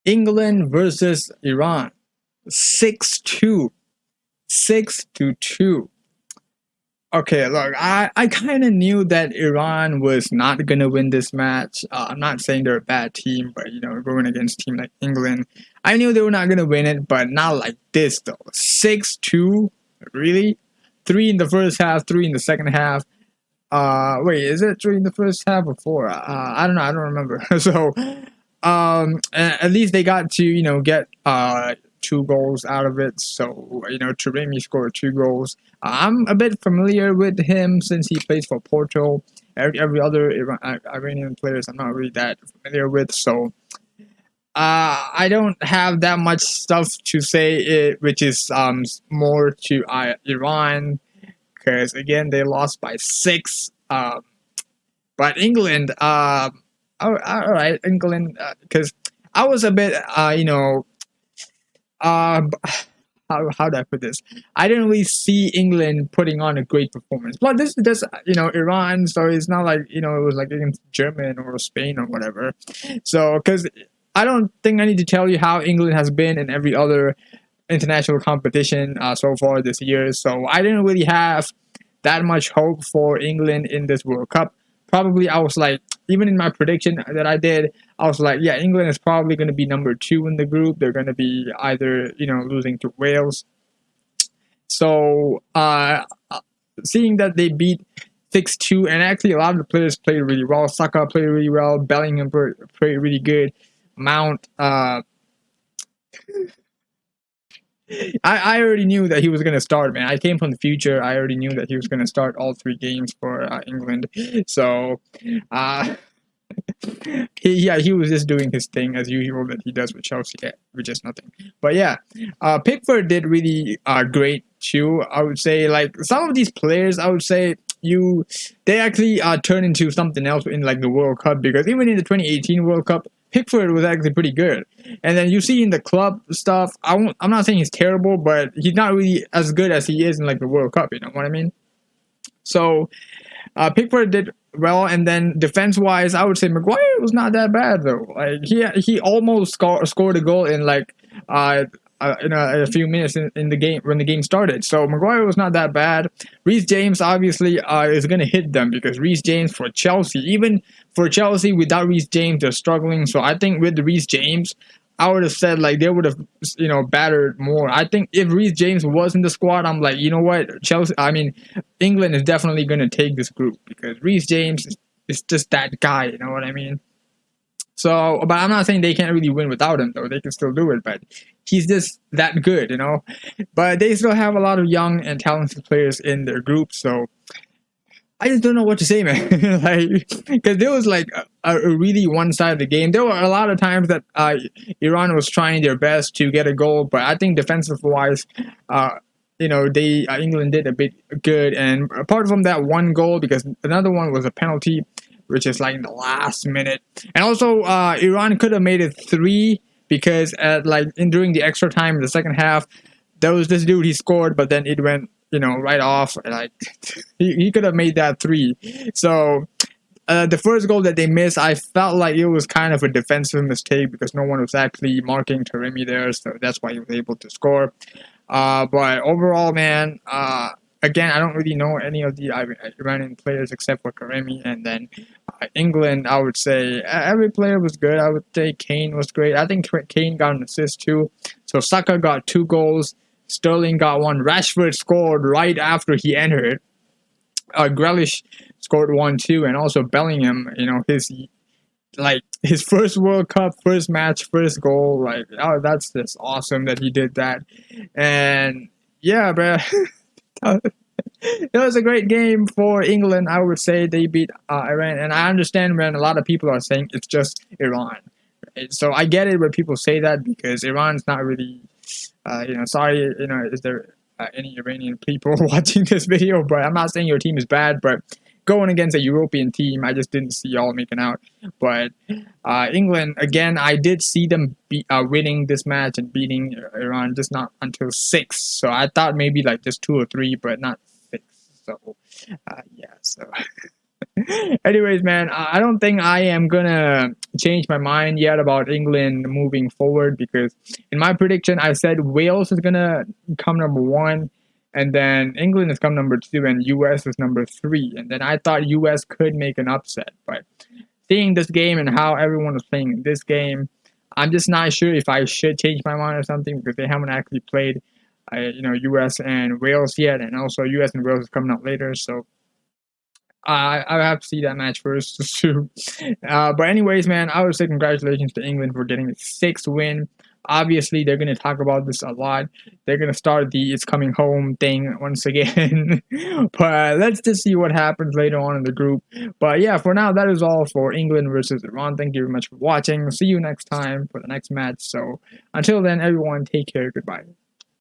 England versus Iran. 6-2. 6-2. Okay, look, I kind of knew that Iran was not gonna win this match. I'm not saying they're a bad team, but going against a team like England, I knew they were not gonna win it, but not like this though. 6-2, really? Three in the first half, three in the second half. Wait, is it three in the first half or four? I don't know. I don't remember. So, at least they got to get two goals out of it. So Taremi scored two goals. I'm a bit familiar with him since he plays for Porto. Every other Iranian players I'm not really that familiar with. So I don't have that much stuff to say, which is more to Iran, because again they lost by six. But England, all right, England, because I was a bit, uh, how do I put this? I didn't really see England putting on a great performance. But this is just Iran, so it's not like it was like against Germany or Spain or whatever. So because I don't think I need to tell you how England has been in every other international competition so far this year. So I didn't really have that much hope for England in this World Cup. Probably I was like, even in my prediction that I did, I was like, yeah, England is probably going to be number two in the group. They're going to be either losing to Wales. So seeing that they beat 6-2, and actually a lot of the players played really well. Saka played really well. Bellingham played really good. Mount. I already knew that he was going to start, man. I came from the future. I already knew that he was going to start all three games for England. So, he was just doing his thing as usual that he does with Chelsea, which is nothing. But yeah, Pickford did really great too. I would say like some of these players, I would say they actually turn into something else in like the World Cup, because even in the 2018 World Cup, Pickford was actually pretty good. And then you see in the club stuff, I'm not saying he's terrible, but he's not really as good as he is in like the World Cup. You know what I mean? So Pickford did well, and then defense wise, I would say Maguire was not that bad though. Like he almost scored a goal in like in a few minutes in the game when the game started. So Maguire was not that bad. Reece James obviously is going to hit them, because Reece James for Chelsea, even for Chelsea without Reece James, they're struggling. So I think with the Reece James, I would have said like they would have battered more. I think if Reece James was in the squad, I'm like, you know what, England is definitely going to take this group, because Reece James is just that guy. You know what I mean? So, but I'm not saying they can't really win without him, though. They can still do it, but he's just that good, But they still have a lot of young and talented players in their group, so I just don't know what to say, man. Like, because there was like a really one-sided game. There were a lot of times that Iran was trying their best to get a goal, but I think defensive-wise, England did a bit good. And apart from that one goal, because another one was a penalty, which is like in the last minute, and also Iran could have made it three, because during the extra time in the second half, there was this dude, he scored, but then it went right off. Like he could have made that three. So the first goal that they missed, I felt like it was kind of a defensive mistake, because no one was actually marking Taremi there, so that's why he was able to score. But overall, man, again, I don't really know any of the Iranian players except for Karemi. And then England, I would say every player was good. I would say Kane was great. I think Kane got an assist too. So Saka got two goals. Sterling got one. Rashford scored right after he entered. Grealish scored one too, and also Bellingham. His first World Cup, first match, first goal. Like, oh, that's just awesome that he did that. And yeah, bro. It was a great game for England. I would say they beat Iran, and I understand when a lot of people are saying it's just Iran. Right? So I get it when people say that, because Iran's not really, sorry, is there any Iranian people watching this video? But I'm not saying your team is bad, but going against a European team, I just didn't see y'all making out. But England, again, I did see them winning this match and beating Iran, just not until 6. So I thought maybe like just 2 or 3, but not 6. So, yeah, so... Anyways, man, I don't think I am gonna changed my mind yet about England moving forward, because in my prediction I said Wales is gonna come number one, and then England is come number two, and US is number three. And then I thought US could make an upset, but seeing this game and how everyone is playing in this game, I'm just not sure if I should change my mind or something, because they haven't actually played, US and Wales yet, and also US and Wales is coming out later. So I have to see that match first too. But anyways, man, I would say congratulations to England for getting a sixth win. Obviously, they're going to talk about this a lot. They're going to start the "it's coming home" thing once again. But let's just see what happens later on in the group. But yeah, for now, that is all for England versus Iran. Thank you very much for watching. See you next time for the next match. So until then, everyone, take care. Goodbye.